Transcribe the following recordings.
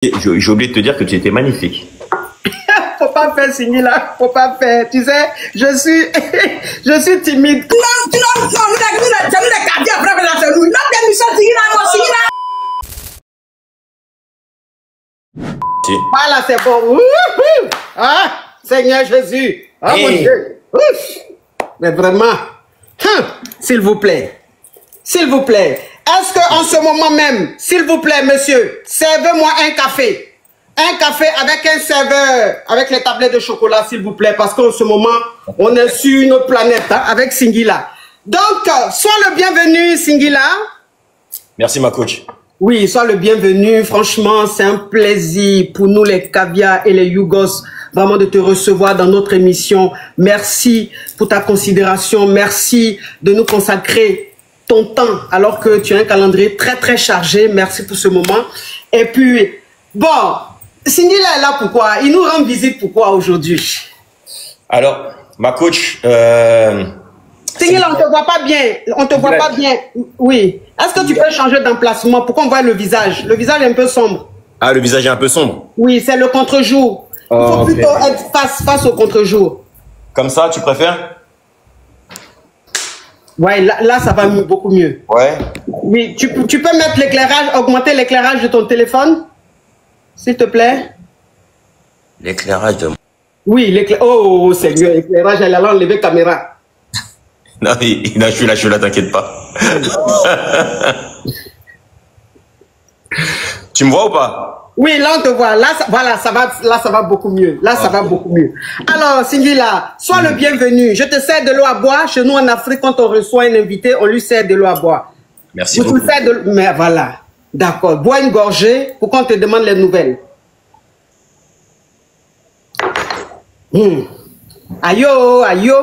J'ai oublié de te dire que tu étais magnifique. Faut pas faire signer là, faut pas faire. Tu sais, je suis timide. Voilà, c'est bon. Ah, Seigneur Jésus. Ah, mon Dieu. Mais vraiment, s'il vous plaît, s'il vous plaît, est-ce qu'en ce moment même, s'il vous plaît, monsieur, servez-moi un café. Un café avec un serveur, avec les tablettes de chocolat, s'il vous plaît, parce qu'en ce moment, on est sur une autre planète, hein, avec Singila. Donc, sois le bienvenu, Singila. Merci, ma coach. Oui, sois le bienvenu. Franchement, c'est un plaisir pour nous, les caviars et les Yougos, vraiment de te recevoir dans notre émission. Merci pour ta considération. Merci de nous consacrer ton temps, alors que tu as un calendrier très, très chargé. Merci pour ce moment. Et puis, bon, Singila est là pourquoi? Il nous rend visite pourquoi aujourd'hui? Alors, ma coach... Singila, on te voit pas bien. On te voit pas bien. Oui. Est-ce que tu peux changer d'emplacement pour qu'on voit le visage? Le visage est un peu sombre. Ah, le visage est un peu sombre? Oui, c'est le contre-jour. Il faut plutôt être face au contre-jour. Comme ça, tu préfères? Ouais, là, ça va beaucoup mieux. Ouais. Oui, tu peux mettre l'éclairage, augmenter l'éclairage de ton téléphone, s'il te plaît. L'éclairage de... Oui, l'éclairage. Oh, Seigneur, l'éclairage, elle a enlevé caméra. Non, je suis là, t'inquiète pas. Tu me vois ou pas? Oui, là, on te voit. Là, voilà, ça va beaucoup mieux. Là, ça va beaucoup mieux. Alors, Singila, sois le bienvenu. Je te sers de l'eau à boire. Chez nous, en Afrique, quand on reçoit un invité, on lui sert de l'eau à boire. Merci beaucoup. Mais voilà. D'accord. Bois une gorgée pour qu'on te demande les nouvelles. Ayo, ayo.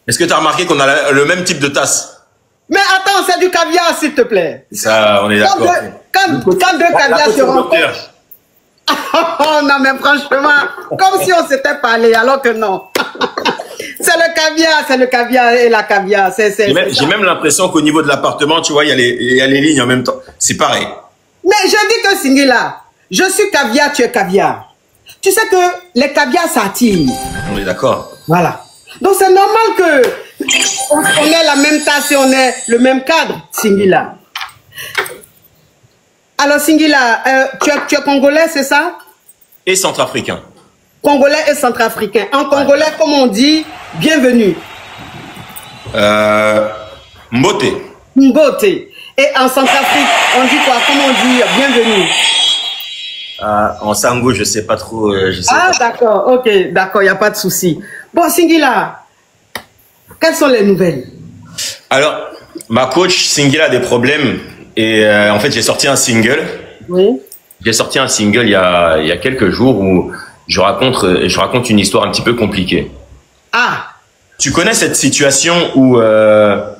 Est-ce que tu as remarqué qu'on a le même type de tasse? Mais attends, c'est du caviar, s'il te plaît. Ça, on est d'accord. Quand deux caviars se rencontrent... Oh non, mais franchement, comme si on s'était parlé, alors que non. C'est le caviar et la caviar. J'ai même l'impression qu'au niveau de l'appartement, tu vois, il y a les lignes en même temps. C'est pareil. Mais je dis que Singila, je suis caviar, tu es caviar. Tu sais que les caviars s'attirent. On est d'accord. Voilà. Donc c'est normal que on ait la même tasse et on ait le même cadre, Singila. Alors Singila, tu es congolais, c'est ça? Et centrafricain. Congolais et centrafricain. En congolais, comme on dit, bienvenue. Mbote. Mbote. Et en Centrafrique, on dit quoi? Comment on dit bienvenue? En Sango, je sais pas trop. D'accord, ok, d'accord, il n'y a pas de souci. Bon, Singila, quelles sont les nouvelles? Alors, ma coach, Singila a des problèmes. Et en fait, j'ai sorti un single. Oui. J'ai sorti un single il y a quelques jours où je raconte une histoire un petit peu compliquée. Ah. Tu connais cette situation où la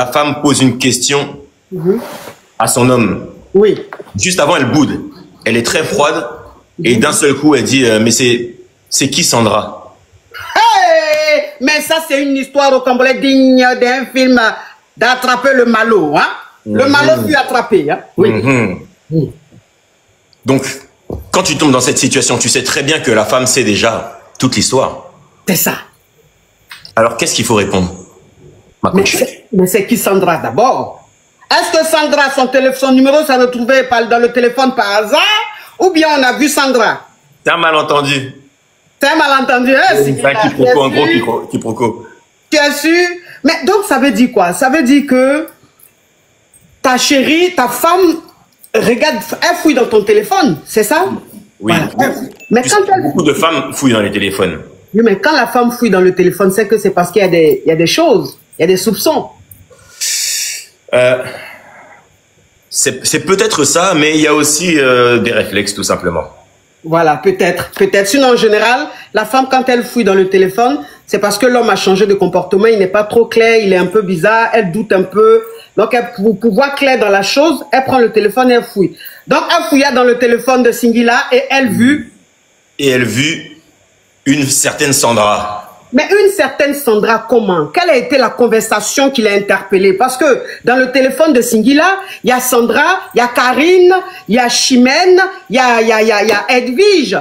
femme pose une question à son homme. Oui. Juste avant, elle boude. Elle est très froide. Et d'un seul coup, elle dit mais c'est qui Sandra? Hey, mais ça, c'est une histoire au Congolais digne d'un film d'attraper le malo. Hein? Le malo fut attrapé. Hein? Oui. Donc, quand tu tombes dans cette situation, tu sais très bien que la femme sait déjà toute l'histoire. C'est ça. Alors, qu'est-ce qu'il faut répondre, ma coach? Mais c'est qui Sandra d'abord? Est-ce que Sandra, son numéro s'est retrouvé dans le téléphone par hasard? Ou bien on a vu Sandra? C'est un malentendu. C'est un malentendu, hein? C'est un quiproquo, un gros quiproquo. Tu as su? Mais donc, ça veut dire quoi? Ça veut dire que ta chérie, ta femme, regarde, elle fouille dans ton téléphone, c'est ça? Oui. Voilà. Mais beaucoup de femmes fouillent dans les téléphones. Oui, mais quand la femme fouille dans le téléphone, c'est que c'est parce qu'il y a des choses, il y a des soupçons. C'est peut-être ça, mais il y a aussi des réflexes, tout simplement. Voilà, peut-être. Sinon, en général, la femme, quand elle fouille dans le téléphone, c'est parce que l'homme a changé de comportement, il n'est pas trop clair, il est un peu bizarre, elle doute un peu. Donc, pour voir clair dans la chose, elle prend le téléphone et elle fouille. Donc, elle fouilla dans le téléphone de Singila et elle vit une certaine Sandra. Mais une certaine Sandra, comment? Quelle a été la conversation qui l'a interpellée? Parce que dans le téléphone de Singila, il y a Sandra, il y a Karine, il y a Chimène, il y a Edwige.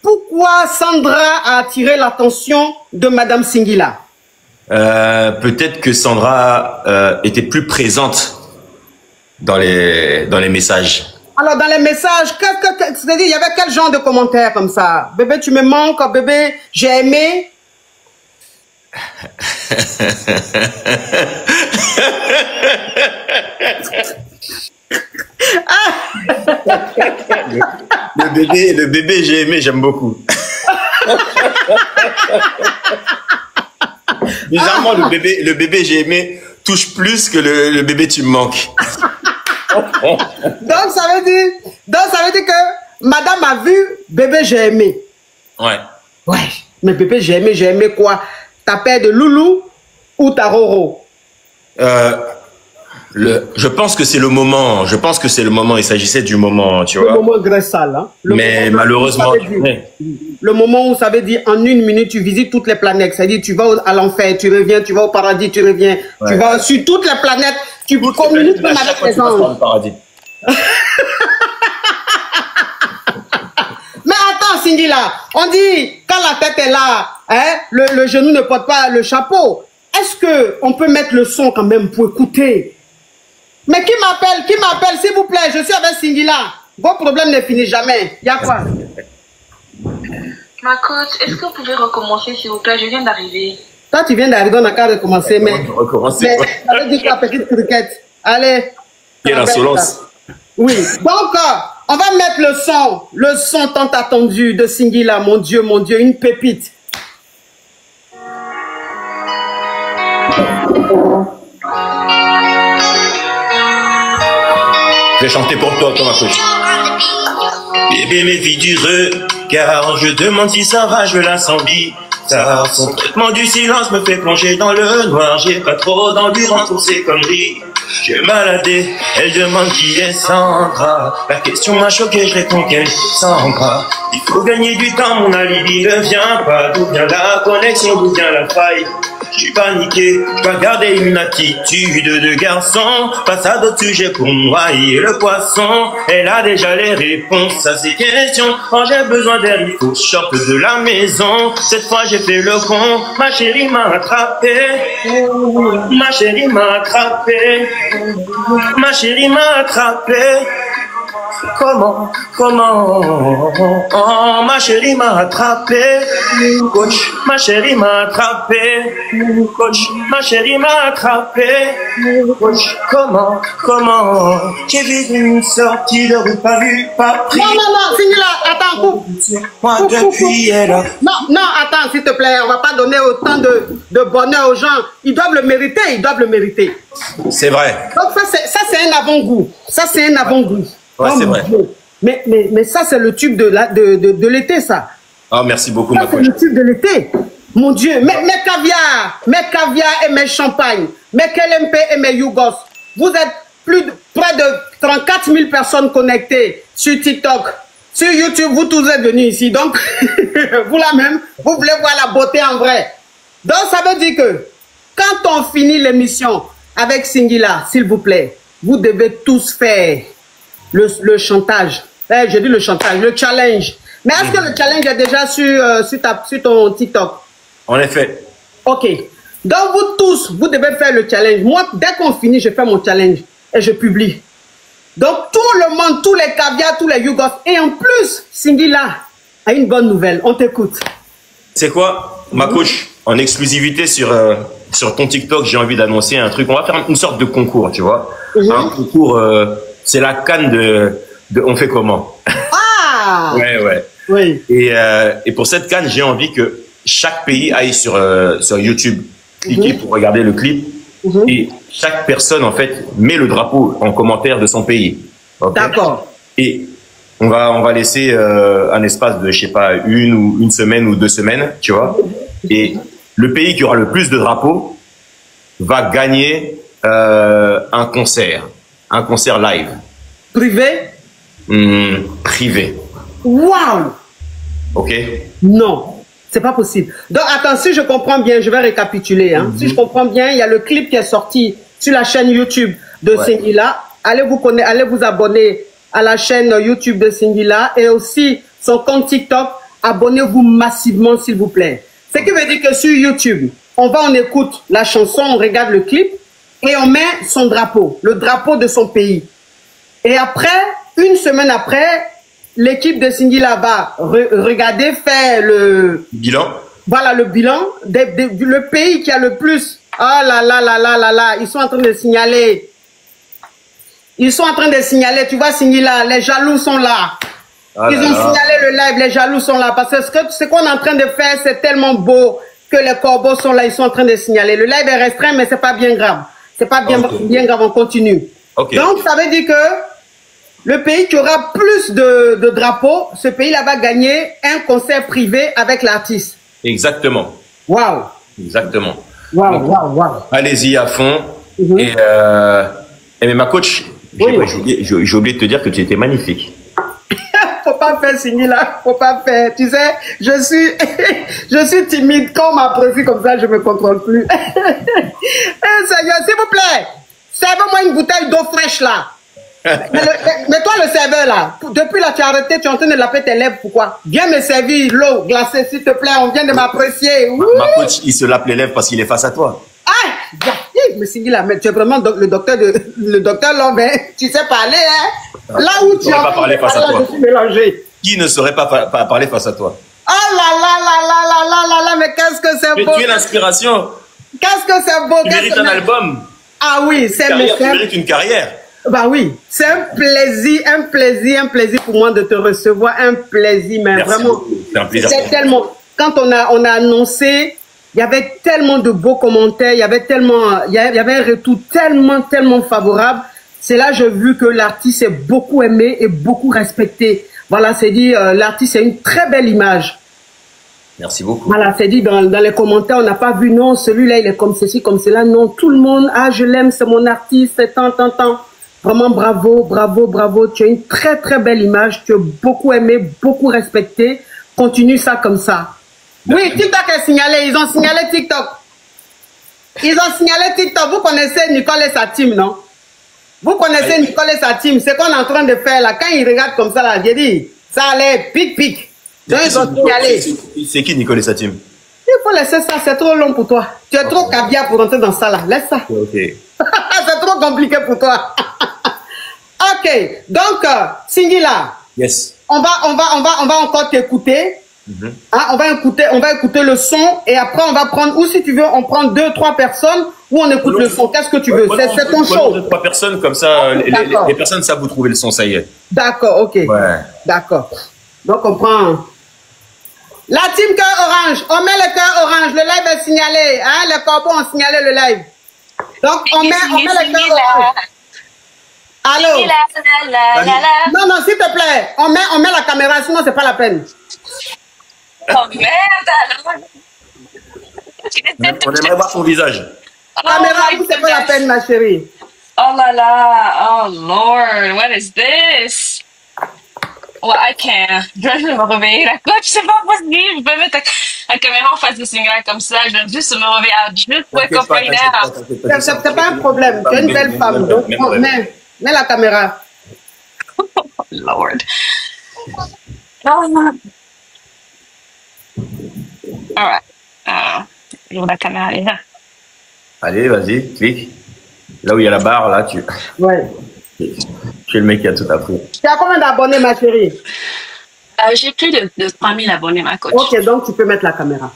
Pourquoi Sandra a attiré l'attention de Madame Singila? Peut-être que Sandra était plus présente dans les messages. Alors, dans les messages, c'est-à-dire, il y avait quel genre de commentaires comme ça? Bébé, tu me manques, bébé, j'ai aimé. le bébé, j'ai aimé, j'aime beaucoup. Bizarrement, le bébé, j'ai aimé, touche plus que le bébé, tu me manques. Donc, ça veut dire que madame a vu bébé, j'ai aimé. Ouais. Ouais. Mais bébé, j'ai aimé quoi? Ta paire de loulou ou ta roro? Je pense que c'est le moment. Il s'agissait du moment, tu vois. Le moment graissal, hein. Mais malheureusement. Le moment où ça veut dire en une minute, tu visites toutes les planètes. C'est-à-dire, tu vas à l'enfer, tu reviens, tu vas au paradis, tu reviens. Ouais. Tu vas sur toutes les planètes, tu communiques même avec les anges. Mais attends, Cindy, là, on dit, quand la tête est là, hein, le genou ne porte pas le chapeau. Est-ce qu'on peut mettre le son quand même pour écouter? Mais qui m'appelle, s'il vous plaît, je suis avec Cindy là. Vos problèmes ne finissent jamais. Il y a quoi? Ma coach, est-ce que vous pouvez recommencer, s'il vous plaît? Je viens d'arriver. Toi, tu viens d'arriver, on n'a qu'à recommencer, mais... ça veut dire quoi, petite cricket? Allez. Quelle insolence. Oui. Donc, on va mettre le son tant attendu de Cindy là, mon Dieu, une pépite. Je vais chanter pour toi, ma coach. Bébé, méfie du regard, je demande si ça va, je l'incendie. Son traitement du silence me fait plonger dans le noir. J'ai pas trop d'endurance pour ces conneries. J'ai maladé, elle demande qui est Sandra. La question m'a choqué, je réponds qu'elle est Sandra. Il faut gagner du temps, mon alibi ne vient pas. D'où vient la connexion, d'où vient la faille? J'ai paniqué, je dois garder une attitude de garçon. Passe à d'autres sujets pour noyer le poisson. Elle a déjà les réponses à ces questions. Quand j'ai besoin d'air, il faut que je sorte de la maison. Cette fois j'ai fait le con, ma chérie m'a attrapé. Ma chérie m'a attrapé. Ma chérie m'a attrapé. Comment, oh, ma chérie m'a attrapé, coach, ma chérie m'a attrapé, coach, ma chérie m'a attrapé, coach, comment, j'ai vu une sortie de rue, pas vu, pas pris. Non, finis là, attends, coupe. Moi depuis elle. Non, attends, s'il te plaît, on va pas donner autant de bonheur aux gens. Ils doivent le mériter, C'est vrai. Donc ça c'est un avant-goût, Ouais, c'est vrai. Mais ça, c'est le tube de l'été, ça. Ah, merci beaucoup, ma coach. C'est le tube de l'été. Mon Dieu, mes caviar et mes champagnes, mes KLMP et mes Yougos. Vous êtes près de 34 000 personnes connectées sur TikTok, sur YouTube. Vous tous êtes venus ici. Donc, vous là même, vous voulez voir la beauté en vrai. Donc, ça veut dire que quand on finit l'émission avec Singila, s'il vous plaît, vous devez tous faire le chantage. Je dis le chantage, le challenge. Mais est-ce que le challenge est déjà sur ton TikTok? En effet. Ok. Donc vous tous, vous devez faire le challenge. Moi, dès qu'on finit, je fais mon challenge et je publie. Donc tout le monde, tous les caviars, tous les Yougos. Et en plus, Cindy là a une bonne nouvelle. On t'écoute. C'est quoi, ma coach, en exclusivité sur ton TikTok, j'ai envie d'annoncer un truc. On va faire une sorte de concours, tu vois. Un concours... c'est la canne de On fait comment. Ah. Ouais. Oui. Et pour cette canne, j'ai envie que chaque pays aille sur YouTube, cliquer pour regarder le clip. Et chaque personne, en fait, met le drapeau en commentaire de son pays. Okay? D'accord. Et on va laisser un espace de, je sais pas, une semaine ou 2 semaines, tu vois. Et le pays qui aura le plus de drapeaux va gagner un concert live. Privé? Privé. Waouh! Ok? Non. C'est pas possible. Donc, attends, si je comprends bien, je vais récapituler. Hein. Si je comprends bien, il y a le clip qui est sorti sur la chaîne YouTube de Singila. Allez vous abonner à la chaîne YouTube de Singila et aussi son compte TikTok. Abonnez-vous massivement, s'il vous plaît. Ce qui veut dire que sur YouTube, on écoute la chanson, on regarde le clip et on met son drapeau, le drapeau de son pays. Et après, une semaine après, l'équipe de Singila va regarder, faire le bilan. Voilà le bilan. Le pays qui a le plus. Oh là là là là là là. Ils sont en train de signaler. Ils sont en train de signaler. Tu vois, Singila, les jaloux sont là. Ah ils ont signalé le live. Les jaloux sont là. Parce que ce qu'on est en train de faire, c'est tellement beau que les corbeaux sont là. Ils sont en train de signaler. Le live est restreint, mais c'est pas bien grave. C'est pas bien grave. On continue. Donc, ça veut dire que le pays qui aura plus de drapeaux, ce pays-là va gagner un concert privé avec l'artiste. Exactement. Waouh. Exactement. Waouh, waouh, waouh. Allez-y à fond. Et mais ma coach, j'ai oublié de te dire que tu étais magnifique. Faut pas faire signer là, faut pas faire. Tu sais, je suis timide. Quand on m'apprécie comme ça, je me contrôle plus. Seigneur, s'il vous plaît, servez-moi une bouteille d'eau fraîche là. Mais toi, le serveur là, depuis là, tu as arrêté, tu es en train de laver tes lèvres, pourquoi? Viens me servir l'eau glacée, s'il te plaît, on vient de m'apprécier. Ma coach, il se lave les lèvres parce qu'il est face à toi. Ah, je me suis dit là, mais tu es vraiment le docteur Lombe, hein? Tu sais parler, hein? Là où tu as parlé face à toi. Je suis mélangé. Qui ne saurait pas parler face à toi? Oh là là là là là là là là, mais qu'est-ce que c'est beau! Mais tu es l'inspiration. Qu'est-ce que c'est beau! Tu mérites un album. Ah oui, c'est tu mérites une carrière. Bah oui, c'est un plaisir pour moi de te recevoir, un plaisir, mais merci vraiment. C'est un plaisir. C'est tellement. Quand on a annoncé, il y avait tellement de beaux commentaires, il y avait un retour tellement favorable. C'est là que j'ai vu que l'artiste est beaucoup aimé et beaucoup respecté. Voilà, c'est dit, l'artiste a une très belle image. Merci beaucoup. Voilà, c'est dit dans les commentaires, on n'a pas vu, non, celui-là, il est comme ceci, comme cela. Non, tout le monde, ah, je l'aime, c'est mon artiste, c'est tant. Vraiment, bravo. Tu as une très belle image. Tu es beaucoup aimé, beaucoup respecté. Continue ça comme ça. Oui, TikTok est signalé. Ils ont signalé TikTok. Vous connaissez Nicole et sa team, non? Vous connaissez Nicole et sa team. C'est qu'on est en train de faire là. Quand ils regardent comme ça, là, j'ai dit, ça allait pic. Donc, ils ont signalé. C'est qui Nicole et sa team? Il faut laisser ça. C'est trop long pour toi. Tu es trop caviar pour rentrer dans ça, là. Laisse ça. Ok. C'est trop compliqué pour toi. Ok, donc Singila, yes. on va encore t'écouter. Hein, on va écouter le son et après on va prendre, ou si tu veux, on prend 2-3 personnes ou on écoute le son. Qu'est-ce que tu veux? C'est ton show. 2-3 personnes comme ça, les personnes savent où trouver le son, ça y est. D'accord, ok. Ouais. D'accord. Donc on prend la team cœur orange. On met le cœur orange. Le live est signalé. Hein, les corbeaux ont signalé le live. Donc on met le cœur orange. Allô? Non, s'il te plaît, on met la caméra, sinon c'est pas la peine. Oh merde alors. On aimerait voir ton visage. Caméra, c'est pas la peine, ma chérie. Oh là là, oh Lord, what is this? Well, I can't. Je vais me réveiller. La coach, c'est pas possible. Je peux mettre la caméra en face de Singila comme ça. Je vais juste me réveiller. Juste pour être right now. C'est pas un problème. Tu es une belle femme. Donc, mets la caméra. Oh, Lord. Oh, all right. J'ouvre la caméra déjà. Allez, vas-y, clique. Là où il y a la barre, là, tu... Ouais. Tu es le mec qui a tout appris. Tu as combien d'abonnés, ma chérie? J'ai plus de 3000 abonnés, ma coach. Ok, donc tu peux mettre la caméra.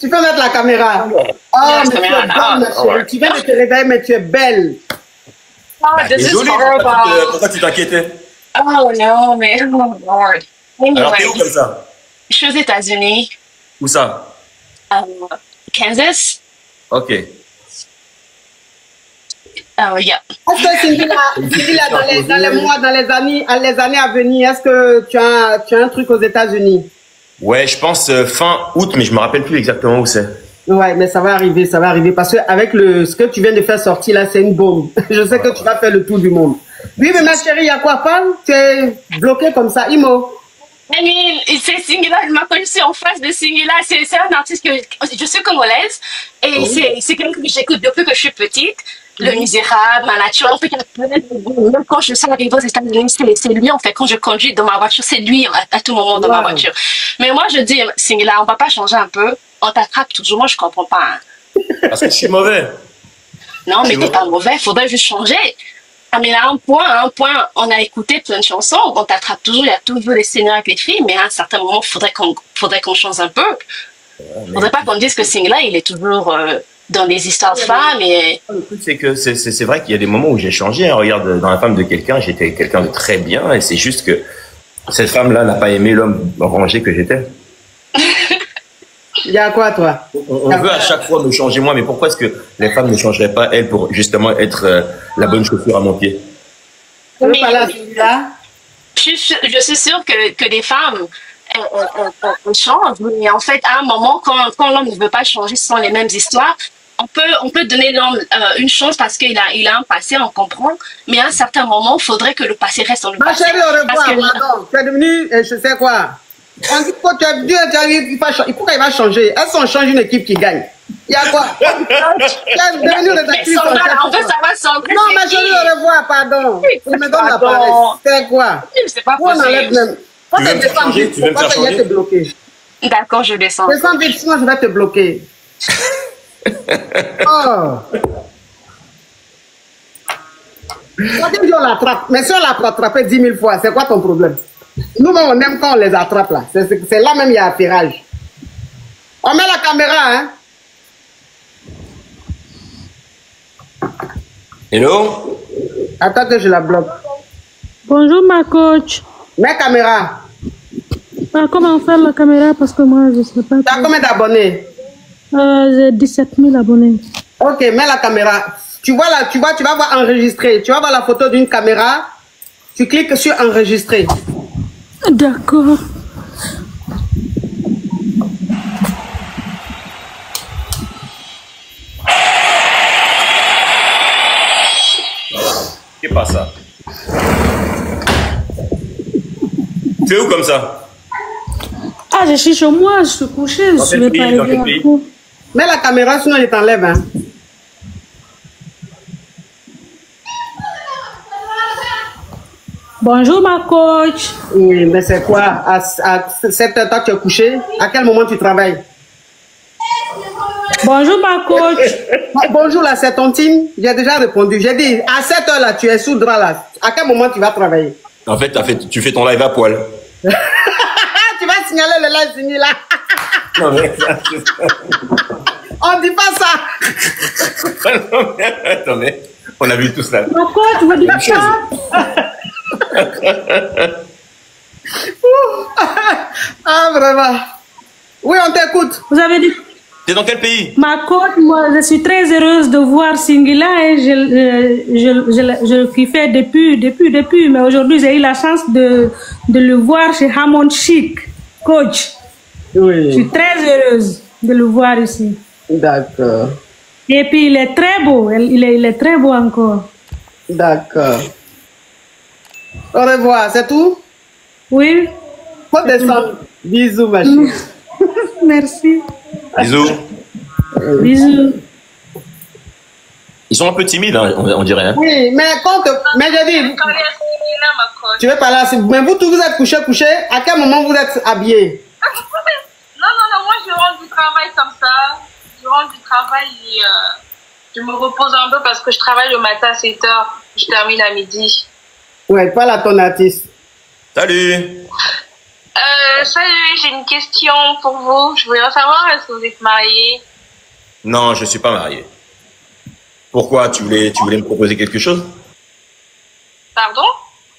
Tu peux mettre la caméra. Oh, mais tu es belle, ma chérie. Tu viens de te réveiller, mais tu es belle. Oh, this is horrible. Pourquoi tu t'inquiétais? Oh no, mais oh Lord. Anyway, alors, t'es où comme ça? Je suis aux États-Unis. Où ça? Kansas. Ok. Oh, yeah. Est-ce que Singila, dans les mois, dans les années à venir, est-ce que tu as un truc aux États-Unis? Ouais, je pense fin août, mais je me rappelle plus exactement où c'est. Ouais, mais ça va arriver parce que avec ce que tu viens de faire sortir là, c'est une bombe. Je sais que tu vas faire le tour du monde. Oui, mais ma chérie, il y a quoi, femme? Tu es bloqué comme ça, Imo. I mean, c'est Singila, je m'appelle, je suis en face de Singila. C'est un artiste que je suis congolaise et c'est quelqu'un que j'écoute depuis que je suis petite. Le Misérable, Ma Nature. En fait, même quand je sors arriver aux États-Unis, c'est lui, en fait, quand je conduis dans ma voiture, c'est lui à tout moment dans ma voiture. Mais moi, je dis, Singila, on va pas changer un peu. On t'attrape toujours. Moi, je comprends pas. Hein. Parce que je suis mauvais. Non, mais t'es pas mauvais. Il faudrait juste changer. Ah, mais à un point, on a écouté plein de chansons, on t'attrape toujours, il y a toujours des seigneurs avec les filles, mais à un certain moment, faudrait qu'on change un peu. Faudrait pas qu'on dise que Singla, il est toujours dans des histoires de femmes et... Le truc, c'est que c'est vrai qu'il y a des moments où j'ai changé. Hein. Regarde, dans la femme de quelqu'un, j'étais quelqu'un de très bien, et c'est juste que cette femme-là n'a pas aimé l'homme rangé que j'étais. Il y a quoi, toi? On veut à chaque fois me changer moi, mais pourquoi est-ce que les femmes ne changeraient pas, elles, pour justement être la bonne chaussure à mon pied? Mais, je suis sûre que les femmes elles changent, mais en fait, à un moment, quand l'homme ne veut pas changer, ce sont les mêmes histoires. On peut donner l'homme une chance parce qu'il a un passé, on comprend, mais à un certain moment, il faudrait que le passé reste dans le passé. Ma chérie, au revoir, pardon. Tu es devenu, je sais quoi. On dit que il faut qu'il va changer. Est-ce qu'on change une équipe qui gagne? Il y a quoi? Tu es devenu rédactrice en chef. En fait, ça va s'entrer. Non, ma chérie, au revoir, pardon. Il me donne la parole. C'est quoi? C'est pas possible. Tu veux me faire changer? Tu veux me faire changer? D'accord, je descends. Descends vite, sinon je vais te bloquer. Oh. On l'attrape. Mais si on l'a attrapé 10 000 fois, c'est quoi ton problème? Nous, on aime quand on les attrape là. C'est là même il y a attirage. On met la caméra, hein? Hello? Attends que je la bloque. Bonjour ma coach. Mets caméra. Ah, comment faire la caméra parce que moi je sais pas. Tu as combien d'abonnés? J'ai 17 000 abonnés. Ok, mets la caméra. Tu vois là, tu vas voir enregistrer. Tu vas voir la photo d'une caméra. Tu cliques sur enregistrer. D'accord. Qu'est-ce pas ça? Tu es où comme ça? Ah, je suis chez moi, je suis couchée, je vais pas arriver à coup. Mets la caméra, sinon je t'enlève. Hein. Bonjour ma coach. Oui, mais c'est quoi? À 7 heures, tu es couché? À quel moment tu travailles? Bonjour ma coach. Bonjour là, c'est Tontine. J'ai déjà répondu. J'ai dit, à 7 heures là, tu es sous drap là. À quel moment tu vas travailler? En fait, tu fais ton live à poil. Tu vas signaler le live fini là. Non, mais on dit pas ça. Attends, mais on a vu tout ça. Ma coach, vous dites ça? Ah, vraiment. Oui, on t'écoute. Vous avez dit... T'es dans quel pays? Ma coach, moi, je suis très heureuse de voir Singila et je kiffais depuis. Mais aujourd'hui, j'ai eu la chance de le voir chez Hammond Chic, coach. Oui. Je suis très heureuse de le voir ici. D'accord. Et puis, il est très beau. Il est très beau encore. D'accord. Au revoir, c'est tout? Oui. Faut descendre. Bisous, ma chérie. Merci. Bisous. Bisous. Ils sont un peu timides, hein, on dirait. Hein. Oui, mais mais j'ai dit, tu veux parler assez. Mais vous tous, vous êtes couché. À quel moment vous êtes habillés? Non, moi je rentre du travail comme ça. Je rentre du travail et je me repose un peu parce que je travaille le matin à 7 h. Je termine à midi. Ouais, pas la ton artiste. Salut. Salut, j'ai une question pour vous. Je voudrais savoir, est-ce que vous êtes marié? Non, je suis pas marié. Pourquoi? Tu voulais me proposer quelque chose? Pardon?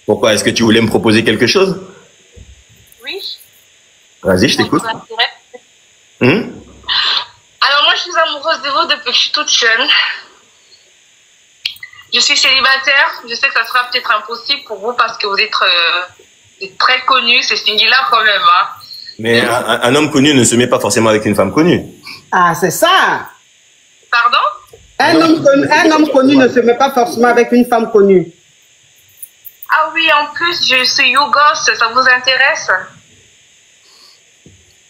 Pourquoi? Est-ce que tu voulais me proposer quelque chose? Oui. Vas-y, je t'écoute. Alors moi, je suis amoureuse de vous depuis que je suis toute jeune. Je suis célibataire. Je sais que ça sera peut-être impossible pour vous parce que vous êtes très connu. C'est singulier quand même. Hein. Mais un homme connu ne se met pas forcément avec une femme connue. Ah, c'est ça. Pardon? Un homme connu ne se met pas forcément avec une femme connue. Ah oui, en plus, je suis YouGos, ça vous intéresse?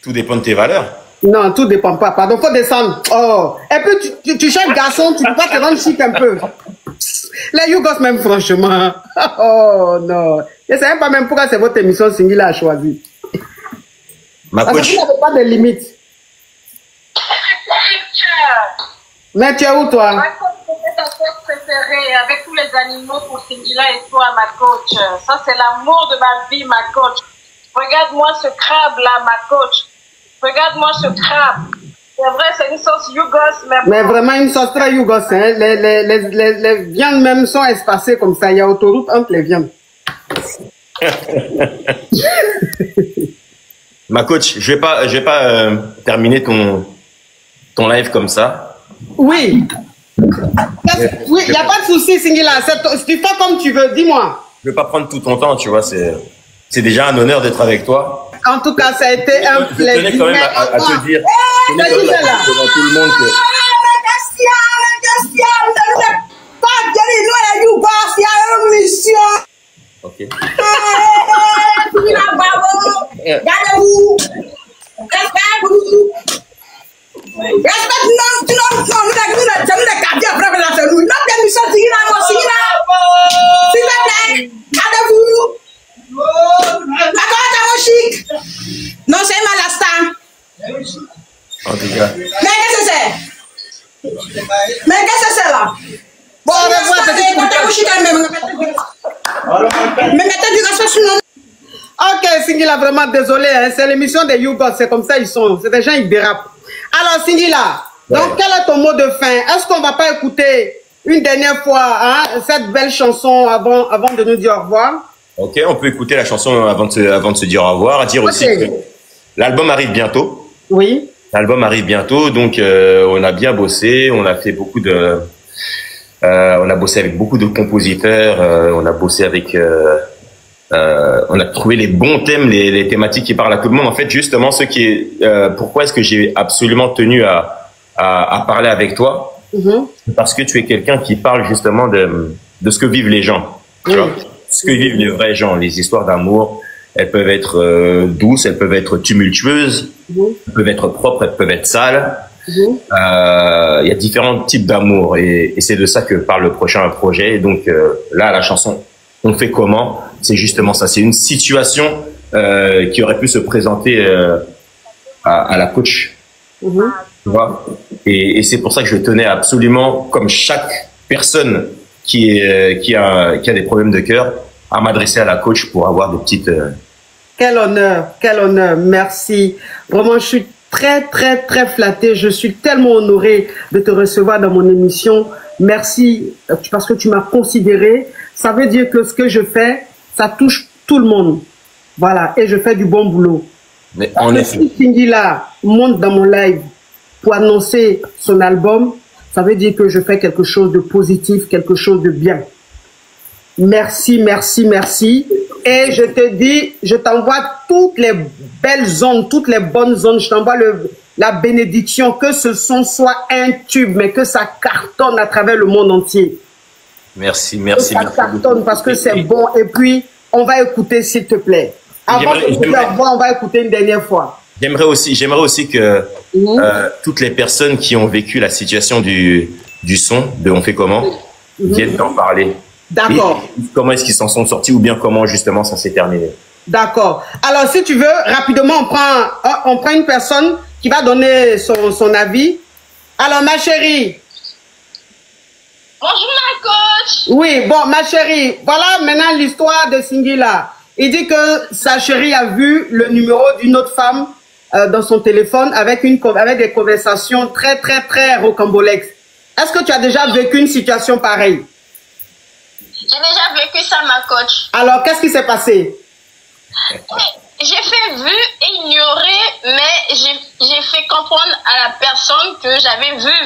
Tout dépend de tes valeurs. Non, tout dépend pas. Pardon, faut descendre. Oh, et puis tu cherches garçon, tu peux pas te rendre chic un peu. Les YouGos même, franchement. Oh non. Je ne sais même pas même pourquoi c'est votre émission Singila a choisi. Ma Parce coach. que vous n'avez pas de limites. Mais tu es où toi? Ma coach, c'est ta coach préférée avec tous les animaux pour Singila et toi, ma coach. Ça, c'est l'amour de ma vie, ma coach. Regarde-moi ce crabe là, ma coach. Regarde-moi ce crabe. C'est vrai, c'est une sauce YouGos, mais vraiment une sauce très YouGos. Hein. Les viandes même sont espacées comme ça. Il y a autoroute entre les viandes. Ma coach, je vais pas terminer ton live comme ça. Oui. Oui, il n'y a pas de souci, Singila. Tu fais comme tu veux, dis-moi. Je vais pas prendre tout ton temps, tu vois. C'est déjà un honneur d'être avec toi. En tout cas, ça a été un plaisir. Je tenais quand même à te dire, devant tout le monde que... Ok. Non, c'est Malasta. En tout cas. Mais qu'est-ce que c'est? Mais qu'est-ce que c'est là? Bon, au revoir, ok, Singila, vraiment désolé, hein, c'est l'émission des YouGos, c'est comme ça ils sont, c'est des gens ils dérapent. Alors Singila, donc quel est ton mot de fin? Est-ce qu'on va pas écouter une dernière fois hein, cette belle chanson avant de nous dire au revoir? Ok, on peut écouter la chanson avant de se dire au revoir. Dire aussi que l'album arrive bientôt. Oui. L'album arrive bientôt, donc on a bien bossé, on a fait on a bossé avec beaucoup de compositeurs, on a bossé avec, on a trouvé les bons thèmes, les thématiques qui parlent à tout le monde. En fait, justement, pourquoi est-ce que j'ai absolument tenu à parler avec toi? Parce que tu es quelqu'un qui parle justement de ce que vivent les gens. Tu vois, ce que vivent les vrais gens, les histoires d'amour. Elles peuvent être douces, elles peuvent être tumultueuses, elles peuvent être propres, elles peuvent être sales. Il y a différents types d'amour et c'est de ça que parle le prochain projet. Et donc là, la chanson On fait comment, c'est justement ça. C'est une situation qui aurait pu se présenter à la coach. Tu vois, et c'est pour ça que je tenais absolument, comme chaque personne qui a des problèmes de cœur, à m'adresser à la coach pour avoir des petites... Quel honneur, merci. Vraiment, je suis très, très, très flattée. Je suis tellement honorée de te recevoir dans mon émission. Merci parce que tu m'as considéré. Ça veut dire que ce que je fais, ça touche tout le monde. Voilà, et je fais du bon boulot. Mais en effet. Si Singila monte dans mon live pour annoncer son album, ça veut dire que je fais quelque chose de positif, quelque chose de bien. Merci, merci, merci. Et je te dis, je t'envoie toutes les belles ondes, toutes les bonnes ondes. Je t'envoie la bénédiction, que ce son soit un tube, mais que ça cartonne à travers le monde entier. Merci, merci. Que ça cartonne parce que c'est bon. Et puis, on va écouter, s'il te plaît. Avant de te dire au revoir, on va écouter une dernière fois. J'aimerais aussi que toutes les personnes qui ont vécu la situation du son, de On fait comment, viennent d'en parler. D'accord. Comment est-ce qu'ils s'en sont sortis ou bien comment justement ça s'est terminé. D'accord. Alors si tu veux, rapidement, on prend une personne qui va donner son avis. Alors ma chérie. Bonjour ma coach. Oui, bon ma chérie, voilà maintenant l'histoire de Singila. Il dit que sa chérie a vu le numéro d'une autre femme dans son téléphone avec des conversations très très très rocambolesques. Est-ce que tu as déjà vécu une situation pareille? J'ai déjà vécu ça, ma coach. Alors, qu'est-ce qui s'est passé? J'ai fait vu et ignorer, mais j'ai fait comprendre à la personne que j'avais vu.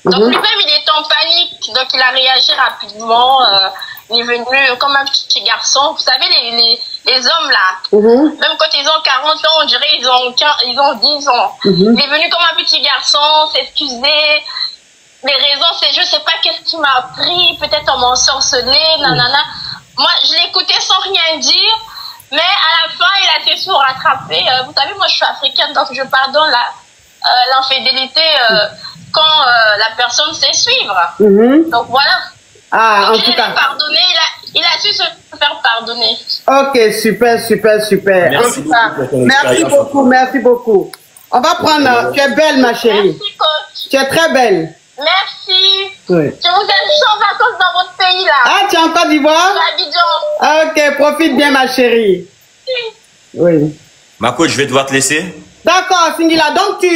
Donc lui-même, il était en panique, donc il a réagi rapidement. Il est venu comme un petit garçon. Vous savez, les hommes là, même quand ils ont 40 ans, on dirait ils ont 10 ans. Il est venu comme un petit garçon, s'excuser. Les raisons, c'est je sais pas qu'est-ce qui m'a pris, peut-être on m'a ensorcelé, nanana. Moi, je l'écoutais sans rien dire, mais à la fin, il a été sous rattrapé. Vous savez, moi, je suis africaine, donc je pardonne l'infidélité quand la personne sait suivre. Donc voilà. Ah, donc, en tout cas. Pardonné, il a su se faire pardonner. Ok, super, super, super. Merci en tout cas, beaucoup, merci beaucoup, merci beaucoup. On va prendre. Tu es belle, ma chérie. Merci, coach. Tu es très belle. Merci. Oui. Je vous aime, je suis en vacances dans votre pays là. Ah, tu es en Côte d'Ivoire? Abidjan. Ok, profite bien, ma chérie. Oui. Ma coach, je vais devoir te laisser. D'accord, Singila. Donc,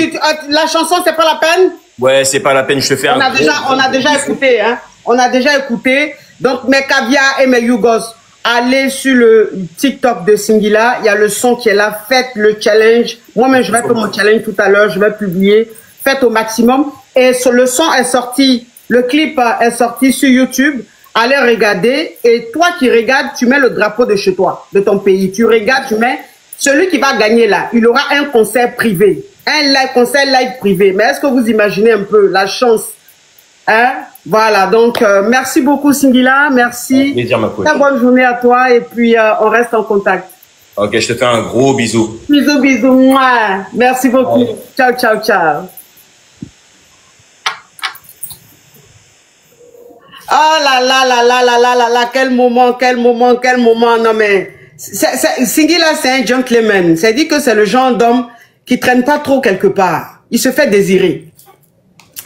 la chanson, c'est pas la peine? Ouais, c'est pas la peine, je te fais on a déjà écouté, hein. On a déjà écouté. Donc, mes caviar et mes yougos, allez sur le TikTok de Singila. Il y a le son qui est là. Faites le challenge. Moi-même, je vais faire mon challenge tout à l'heure. Je vais publier. Faites au maximum. Et le son est sorti. Le clip est sorti sur YouTube. Allez regarder. Et toi qui regardes, tu mets le drapeau de chez toi, de ton pays. Tu regardes, tu mets. Celui qui va gagner là, il aura un concert privé. Un concert live privé. Mais est-ce que vous imaginez un peu la chance? Hein? Voilà, donc merci beaucoup Singila, merci. Plaisir, ma coach. Très bonne journée à toi et puis on reste en contact. Ok, je te fais un gros bisou. Bisous, bisous, mouah. Merci beaucoup. Ouais. Ciao, ciao, ciao. Oh là là là là là là là là, quel moment, quel moment, quel moment. Non mais, Singila c'est un gentleman. C'est-à-dire que c'est le genre d'homme qui traîne pas trop quelque part. Il se fait désirer.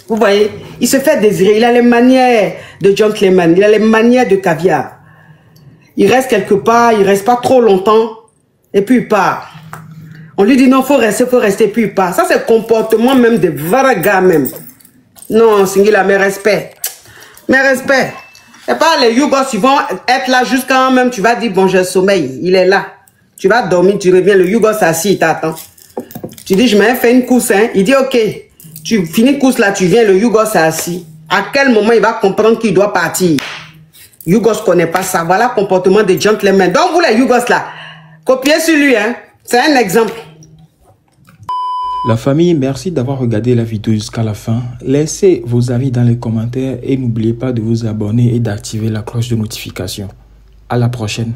Vous voyez, il se fait désirer. Il a les manières de gentleman. Il a les manières de caviar. Il reste quelque part, il reste pas trop longtemps. Et puis il part. On lui dit non, faut rester, puis il part. Ça, c'est le comportement même de vrais gars même. Non, Singila, mes respects. Mes respects. Et pas les yougos, ils vont être là jusqu'à même, tu vas dire, bon, j'ai sommeil. Il est là. Tu vas dormir, tu reviens, le yougos assis, il t'attend. Tu dis, je m'ai fait une course, hein. Il dit, ok. Tu finis course là, tu viens, le yougos est assis. À quel moment il va comprendre qu'il doit partir? Yougos connaît pas ça. Voilà le comportement des gentlemen. Donc vous les yougos là, copiez sur lui, hein. C'est un exemple. La famille, merci d'avoir regardé la vidéo jusqu'à la fin. Laissez vos avis dans les commentaires et n'oubliez pas de vous abonner et d'activer la cloche de notification. À la prochaine.